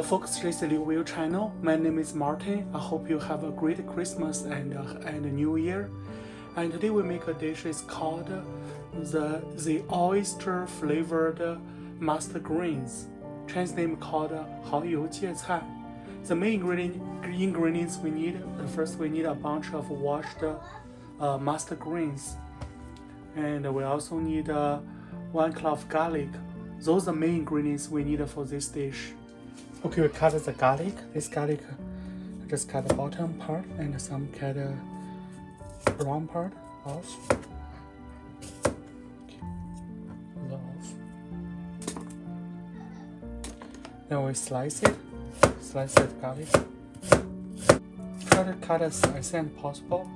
folks, this is Liu Will channel. My name is Martin. I hope you have a great Christmas and New Year. And today we make a dish is called the oyster flavored mustard greens. Chinese name called 蚝油芥菜. The main ingredients we need. First, we need a bunch of washed mustard greens, and we also need 1 clove of garlic. Those are the main ingredients we need for this dish. Okay, we cut the garlic. This garlic, just cut the bottom part and some cut the brown part off. Okay. Off. Then we slice it. Slice the garlic. Try to cut as thin as possible.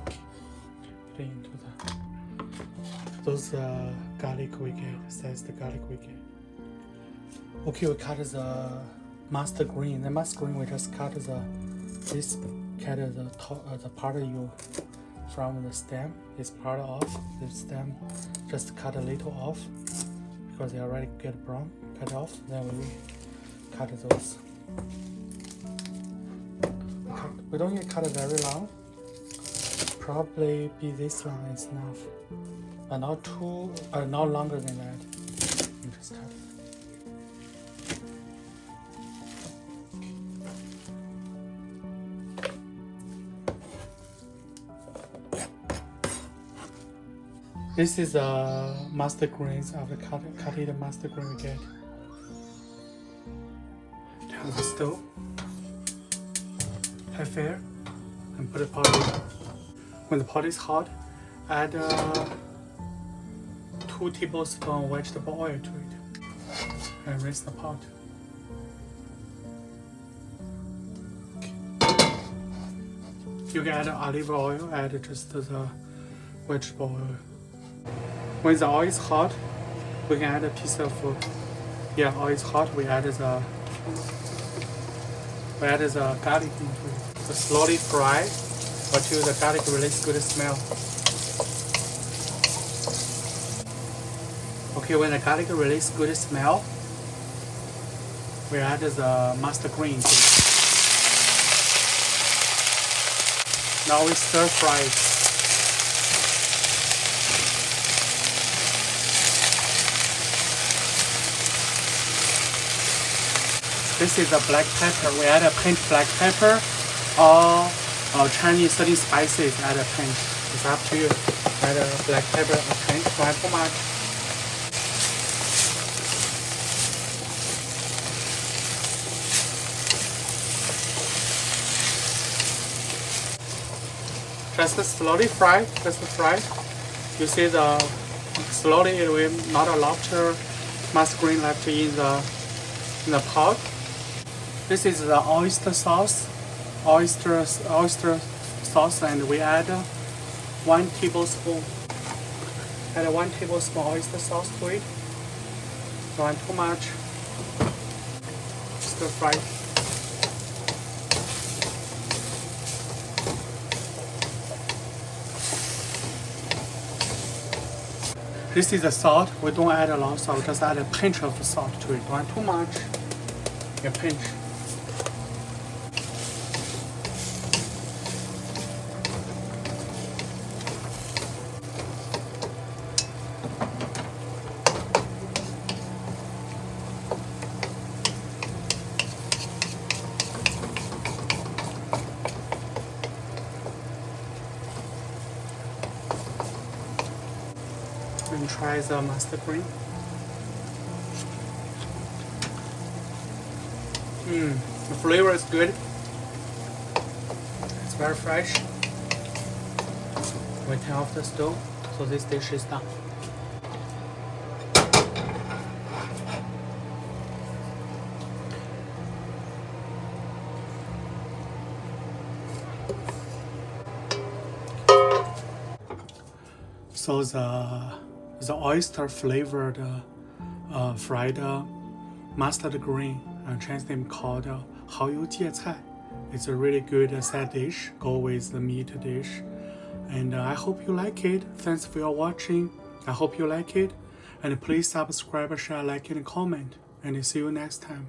Okay. Put it into those garlic we get. Size the garlic we get. Okay, we cut the mustard green. The mustard green we just cut the part you from the stem. This part off. The stem just cut a little off because they already get brown. Cut off. Then we cut those. We don't need to cut it very long. Probably be this long is enough, but not longer than that. You just cut it. This is the mustard greens of the cutted mustard green we get. Turn the stove, high fire, and put the pot in. When the pot is hot, add 2 tablespoons vegetable oil to it, and rinse the pot. Okay. You can add olive oil, add just the vegetable oil. When the oil is hot, we can add a piece of, oil is hot, we add the garlic into it. So slowly fry until the garlic releases good smell. Okay, when the garlic releases good smell, we add the mustard green to it. Now we stir fry it. This is a black pepper. We add a pinch black pepper or Chinese certain spices. Add a pinch. It's up to you. Add a black pepper, a pinch. Don't add too much. Just slowly fry. Just fry. You see the slowly it will not a lot of mustard green left in the pot. This is the oyster sauce, and we add 1 tablespoon. Add 1 tablespoon oyster sauce to it. Don't add too much. Stir fry. This is the salt. We don't add a lot of salt. Just add a pinch of salt to it. Don't add too much. A pinch. And try the mustard green. The flavor is good. It's very fresh. We turn off the stove, so this dish is done. So the oyster flavored fried mustard green, Chinese name called 蚝油芥菜. It's a really good side dish, go with the meat dish. And I hope you like it. Thanks for your watching. I hope you like it. And please subscribe, share, like, and comment. and see you next time.